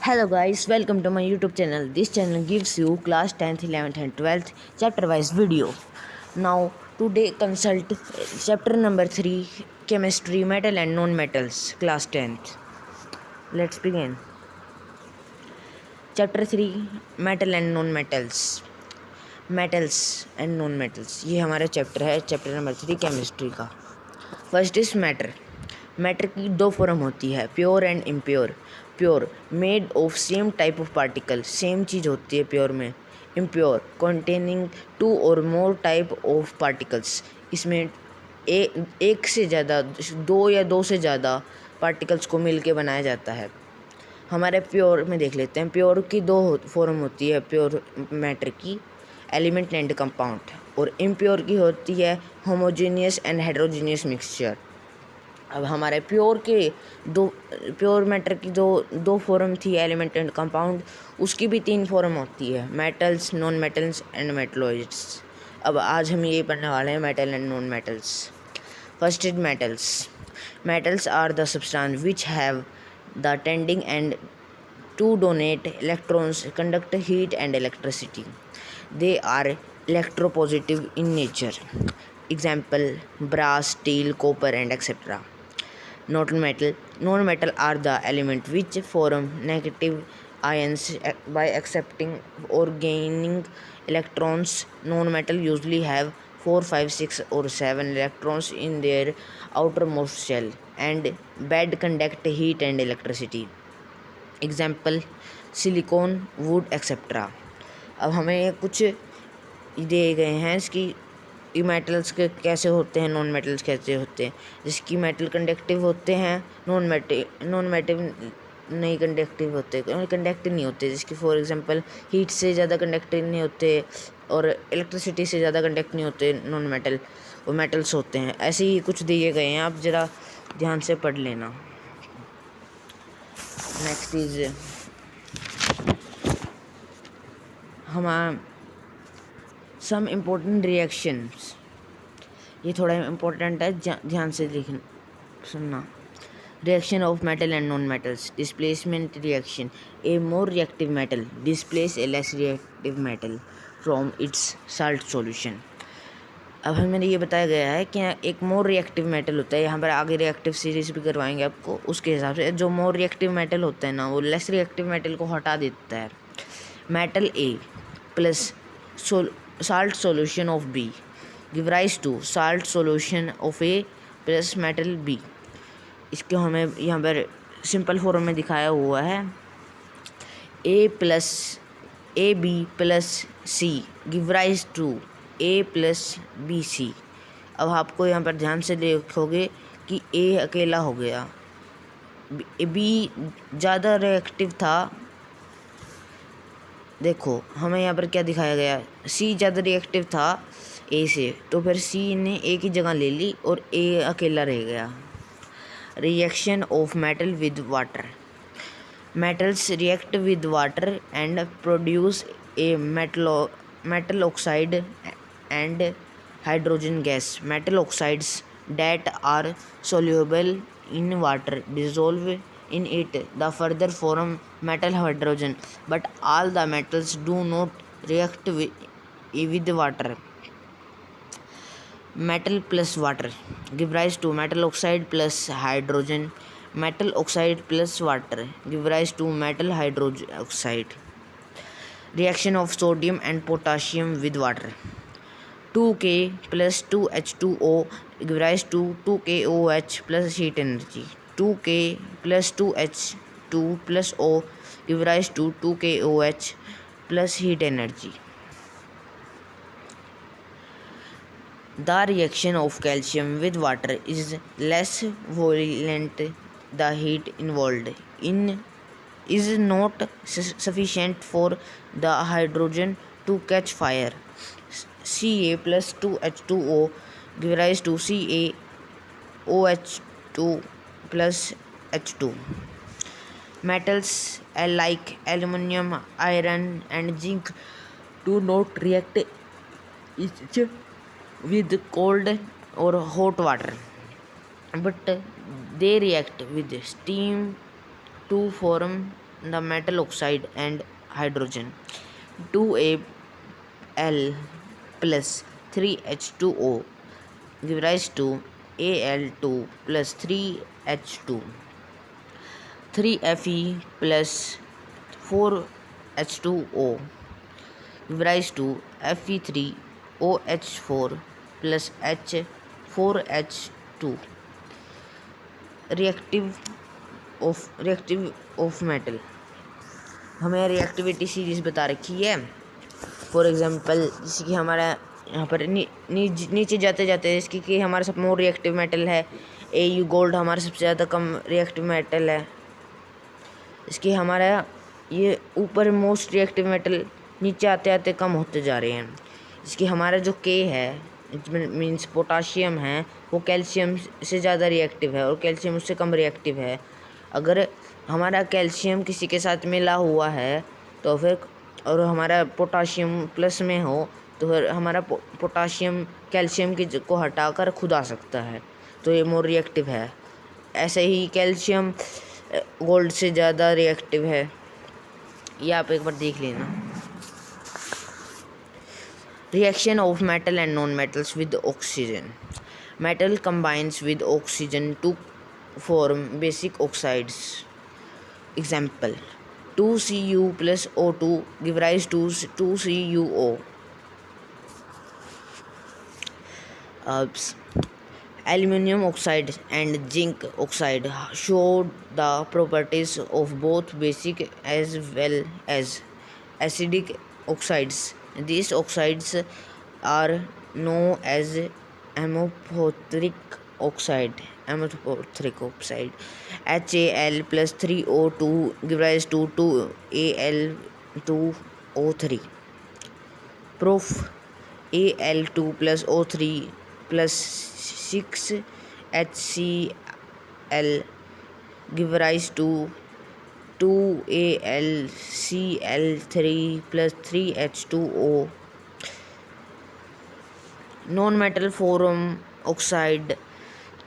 Hello guys, welcome to my YouTube channel. This channel gives you class 10th, 11th and 12th chapter wise video. Now today consult chapter number 3 chemistry metal and non-metals class 10th. Let's begin. Chapter 3 metal and non-metals. Metals and non-metals ये हमारा chapter है, chapter number 3 chemistry का. First is matter. Matter की दो form होती है, pure and impure. Pure made of same type of particle, same चीज़ होती है प्योर में. इम्प्योर कंटेनिंग टू और मोर टाइप ऑफ पार्टिकल्स, इसमें एक से ज़्यादा, दो या दो से ज़्यादा पार्टिकल्स को मिल के बनाया जाता है. हमारे प्योर में देख लेते हैं. प्योर की दो फॉर्म होती है प्योर मैटर की, एलिमेंट एंड कंपाउंड. और इम्प्योर की होती है होमोजेनियस एंड हेटेरोजेनियस मिक्सचर. अब हमारे प्योर मैटर की दो फॉर्म थी, एलिमेंट एंड कंपाउंड. उसकी भी तीन फॉर्म होती है, metals, non metals and metalloids. अब आज हम ये पढ़ने वाले हैं metal and non metals. First is metals. Metals are the substance which have the tending and to donate electrons, conduct heat and electricity. They are electropositive in nature. Example: brass, steel, copper and etc. Non-metal are the element which form negative ions by accepting or gaining electrons. Non-metal usually have 4, 5, 6 or 7 electrons in their outermost shell and bad conduct heat and electricity. Example silicon, would etcetera. अब हमें कुछ दिए गए हैं इसकी metals के कैसे होते हैं, नॉन मेटल्स कैसे होते हैं. जिसकी मेटल कंडक्टिव होते हैं, नॉन मेटल नहीं कंडक्टिव होते, कंडक्टिव नहीं होते. जिसकी फॉर एग्जांपल हीट से ज़्यादा कंडक्टिव नहीं होते और इलेक्ट्रिसिटी से ज़्यादा कंडक्ट नहीं होते नॉन मेटल, वो मेटल्स होते हैं. ऐसे ही कुछ दिए गए हैं, आप ज़रा ध्यान से पढ़ लेना. नेक्स्ट इज हमारा सम इम्पोर्टेंट रिएक्शंस. ये थोड़ा इम्पोर्टेंट है, ध्यान से सुनना. Reaction of metal and non metals. Displacement reaction. A more reactive metal displace A less reactive metal from its salt solution. अब हमें ये बताया गया है कि एक मोर रिएक्टिव मेटल होता है. यहाँ पर आगे रिएक्टिव सीरीज भी करवाएंगे आपको. उसके हिसाब से जो मोर रिएक्टिव मेटल होता है ना, वो लेस रिएक्टिव मेटल को हटा देता है. Metal A plus salt solution of B give rise to salt solution of A plus metal B. इसको हमें यहाँ पर सिंपल फॉर्म में दिखाया हुआ है. A B plus C give rise to A plus B C. अब आपको यहाँ पर ध्यान से देखोगे कि ए अकेला हो गया, बी ज़्यादा रिएक्टिव था. देखो हमें यहाँ पर क्या दिखाया गया, सी ज़्यादा रिएक्टिव था ए से, तो फिर सी ने ए की जगह ले ली और ए अकेला रह गया. Reaction of metal with water. Metals react with water and produce a metal oxide and hydrogen gas. Metal oxides that are soluble in water dissolve in it the further form metal hydrogen, but all the metals do not react with water. Metal plus water give rise to metal oxide plus hydrogen. Metal oxide plus water give rise to metal hydroxide. Reaction of sodium and potassium with water. 2K plus 2H2O give rise to 2KOH plus heat energy. 2K plus 2H2 plus O give rise to 2KOH plus heat energy. The reaction of calcium with water is less violent. The heat involved in is not sufficient for the hydrogen to catch fire. Ca plus 2H2O give rise to CaOH2 plus H2. Metals like aluminum, iron and zinc do not react each with cold or hot water, but they react with steam to form the metal oxide and hydrogen. 2Al plus 3H2O give rise to Al2 plus 3H2. 3Fe plus 4H2O give rise to Fe3OH4 plus H4H2. Reactive of metal, हमें reactivity series बता रखी है। For example जैसे कि हमारा यहाँ पर नीचे जाते जाते इसकी कि हमारा सब मोर रिएक्टिव मेटल है Au गोल्ड हमारा सबसे ज़्यादा कम रिएक्टिव मेटल है। इसके हमारा ये ऊपर मोस्ट रिएक्टिव मेटल नीचे आते आते कम होते जा रहे हैं। इसकी हमारा जो K है मीन्स पोटाशियम है वो कैल्शियम से ज़्यादा रिएक्टिव है और कैल्शियम उससे कम रिएक्टिव है। अगर हमारा कैल्शियम किसी के साथ मिला हुआ है तो फिर और हमारा पोटाशियम प्लस में हो तो फिर हमारा पोटाशियम कैल्शियम को हटाकर खुद आ सकता है, तो ये मोर रिएक्टिव है। ऐसे ही कैल्शियम गोल्ड से ज़्यादा रिएक्टिव है, ये आप एक बार देख लेना। Reaction of metal and non-metals with oxygen. Metal combines with oxygen to form basic oxides. Example: 2Cu plus O2 give rise to 2CuO. Aluminium oxide and zinc oxide show the properties of both basic as well as acidic oxides. These oxides are known as amorphic oxide. HAl plus 3O2 give rise to 2Al2O3. Proof: Al2 plus O3 plus 6HCl give rise to 2AlCl3 plus 3H2O. Non-metal form oxide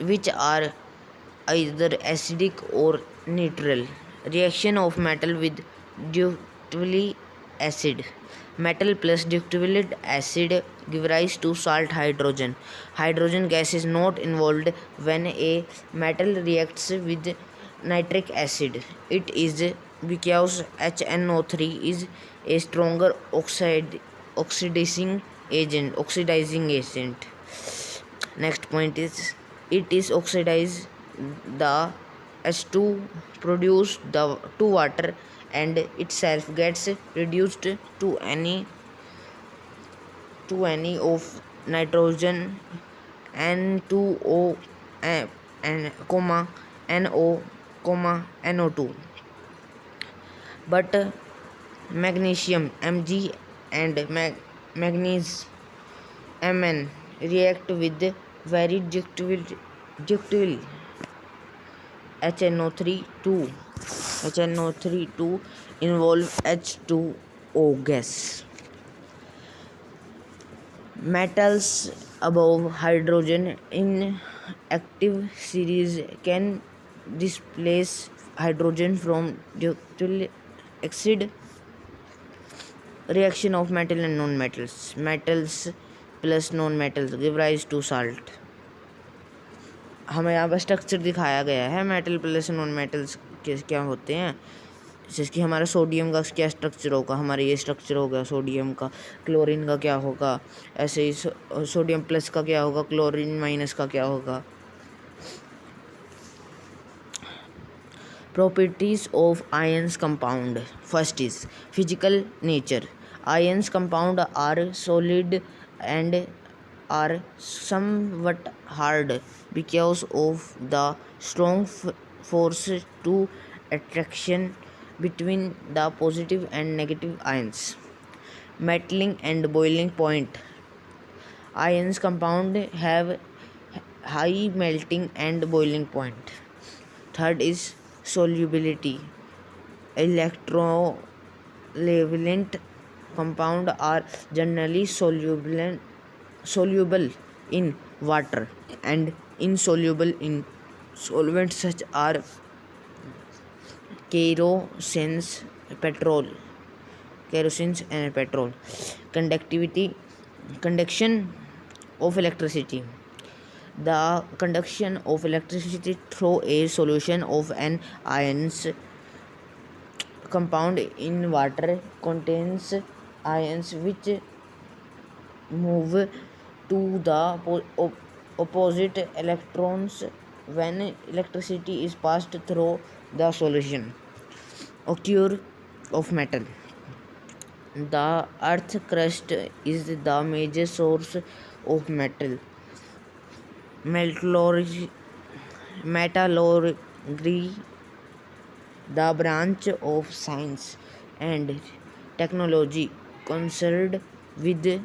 which are either acidic or neutral. Reaction of metal with deuteric acid. Metal plus deuteric acid give rise to salt hydrogen. Hydrogen gas is not involved when a metal reacts with nitric acid. It is because HNO3 is a stronger oxidizing agent. Next point is it is oxidize the H2 produce the to water and itself gets reduced to any of nitrogen N2O and NO, NO2. But magnesium Mg and manganese Mn react with very ductile HNO3 involve H2O gas. Metals above hydrogen in active series can displace hydrogen from deuteric acid. Reaction of metal and non-metals. Metals plus non-metals give rise to salt. हमें यहाँ पर structure दिखाया गया है metal plus non metals क्या होते हैं। जैसे कि हमारा सोडियम का क्या स्ट्रक्चर होगा, हमारा ये स्ट्रक्चर होगा सोडियम का, क्लोरीन का क्या होगा, ऐसे ही सोडियम प्लस का क्या होगा, क्लोरीन माइनस का क्या होगा। Properties of ions compound. First is physical nature. Ions compound are solid and are somewhat hard because of the strong force to attraction between the positive and negative ions. Melting and boiling point. Ions compound have high melting and boiling point. Third is solubility. Electrolytic compound are generally soluble in water and insoluble in solvents such as kerosene, petrol, kerosene and petrol. Conduction of electricity. The conduction of electricity through a solution of an ions compound in water contains ions which move to the opposite electrons when electricity is passed through the solution. Occur of metal. The earth crust is the major source of metal. Metallurgy, the branch of science and technology concerned with the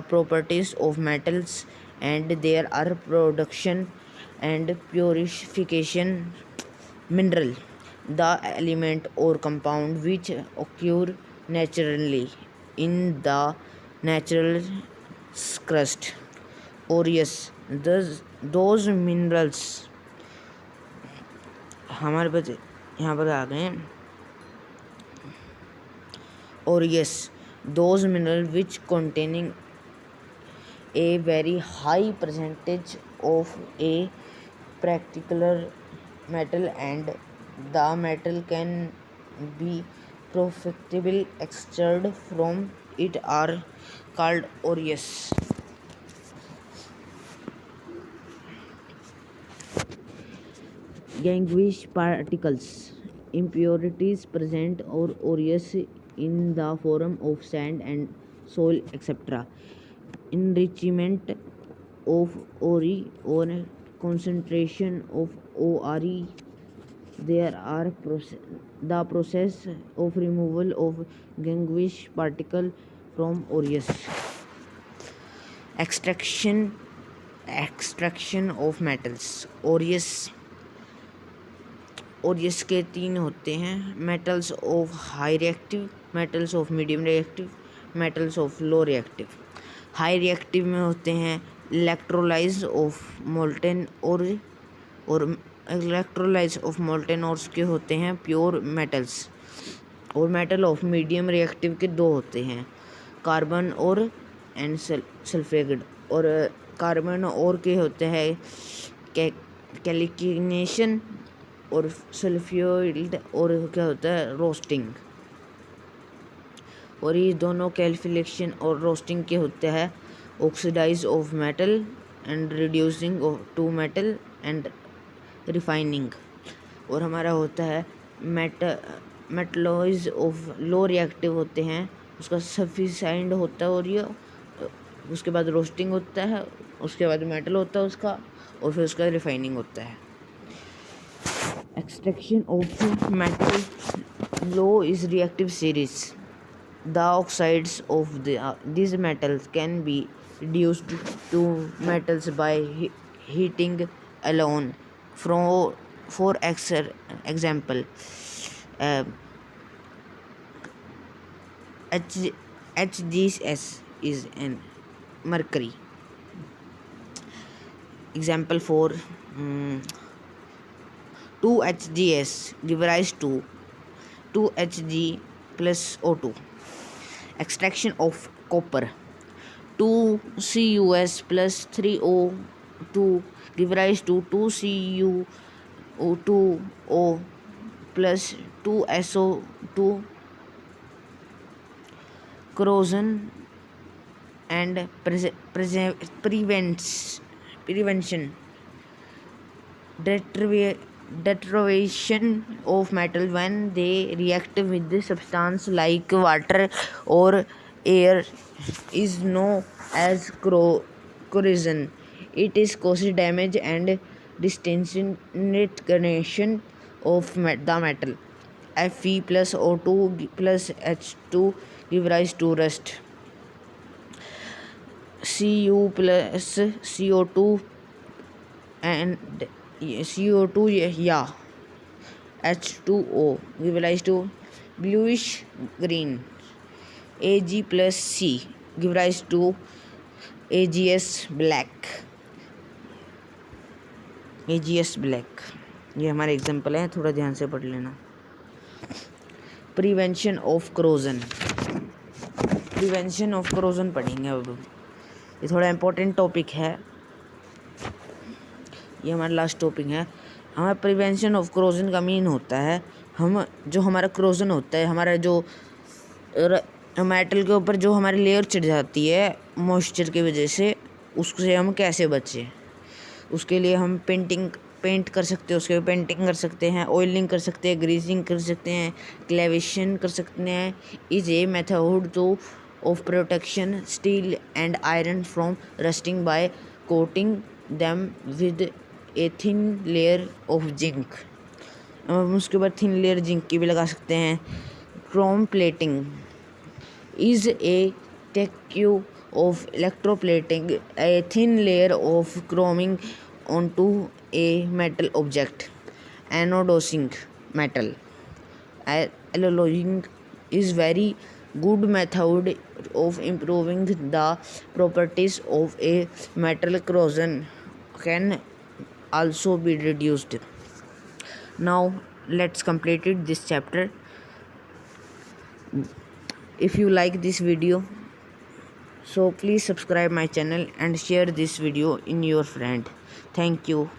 properties of metals and their production and purification. Mineral, the element or compound which occur naturally in the natural crust. Aureus, those minerals हमारे पास यहाँ पर आ गए हैं. Aureus, those minerals which containing a very high percentage of a particular metal and the metal can be profitably extracted from it are called aureus. Ganguish particles, impurities present or aureus in the form of sand and soil, etc. Enrichment of ore or concentration of ore. There are the process of removal of ganguish particle from aureus. Extraction of metals. aureus के 3 होते हैं. metals of high reactive, metals of medium reactive, metals of low reactive. High reactive में होते हैं electrolysed of molten और electrolysed of molten और के होते हैं प्योर मेटल्स. और मेटल ऑफ मीडियम रिएक्टिव के 2 होते हैं कार्बन और एंड सल्फेट. और कार्बन और के होते हैं कैल्किनेशन और सल्फ्यूरिड और क्या होता है रोस्टिंग. और ये दोनों कैल्कुलेशन और रोस्टिंग के होते हैं oxidize of metal and reducing to metal and refining. और हमारा होता है मेटलॉइज ऑफ लो रिएक्टिव होते हैं, उसका सफिसाइंड होता है और ये उसके बाद रोस्टिंग होता है, उसके बाद मेटल होता है उसका, और फिर उसका रिफाइनिंग होता है. Extraction of metal low is reactive series. The oxides of these metals can be reduced to metals by heating alone. For example, HGS is an mercury. Example 4, 2HGS give rise to 2Hg plus O2. Extraction of copper. 2CuS plus 3O2 give rise to 2Cu2O plus 2SO2. Corrosion and prevention. Deterioration of metal when they react with substance like water or air is known as corrosion. It is causes damage and disintegration of the metal. Fe plus O2 plus H2 give rise to rust. Cu plus CO2 and CO2 H2O give rise to bluish green. Ag plus C give rise to AgS black. ये हमारे example है, थोड़ा ध्यान से पढ़ लेना. Prevention of corrosion. Prevention of corrosion पढ़ेंगे अब। ये थोड़ा इम्पोर्टेंट टॉपिक है, ये हमारा लास्ट टॉपिक है। हमारा प्रिवेंशन ऑफ क्रोजन का मीन होता है हम जो हमारा क्रोजन होता है, हमारा जो मेटल के ऊपर जो हमारी लेयर चढ़ जाती है मॉइस्चर की वजह से, उससे हम कैसे बचें। उसके लिए हम पेंट कर सकते हैं, उसके पेंटिंग कर सकते हैं, ऑयलिंग कर सकते हैं, ग्रीसिंग कर सकते हैं, क्लेवेशन कर सकते हैं। Is a method to of protection steel and iron from rusting by coating them with a thin layer of zinc. हम उसके ऊपर थिन लेयर जिंक की भी लगा सकते हैं। Chrome plating is a technique of electroplating a thin layer of chroming onto a metal object. Anodizing metal. Alloying is very good method of improving the properties of a metal. Corrosion can also be reduced. Now let's complete this chapter. If you like this video, so please subscribe my channel and share this video in your friend. Thank you.